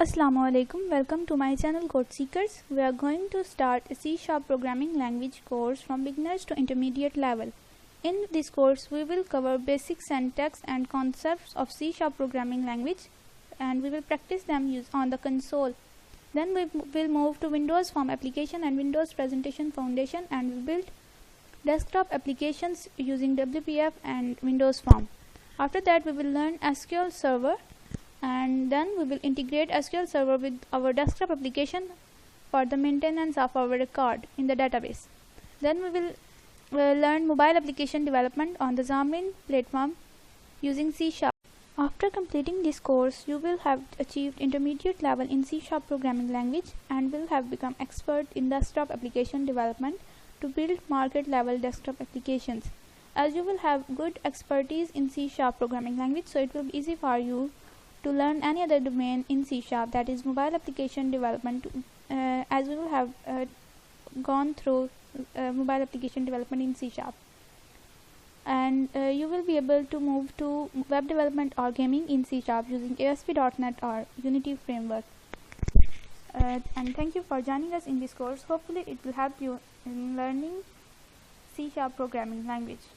Assalamualaikum, welcome to my channel Code Seekers. We are going to start a C# programming language course from beginners to intermediate level. In this course, we will cover basic syntax and concepts of C# programming language, and we will practice them on the console. Then we will move to Windows Form application and Windows Presentation Foundation, and we build desktop applications using WPF and Windows Form. After that, we will learn SQL Server, and then we will integrate SQL Server with our desktop application for the maintenance of our record in the database. Then we will learn mobile application development on the Xamarin platform using C#. After completing this course, you will have achieved intermediate level in C# programming language and will have become expert in desktop application development to build market level desktop applications. As you will have good expertise in C# programming language, so it will be easy for you to learn any other domain in C#, that is mobile application development, as we will have gone through mobile application development in C#. And you will be able to move to web development or gaming in C# using ASP.NET or Unity framework. And thank you for joining us in this course. Hopefully it will help you in learning C# programming language.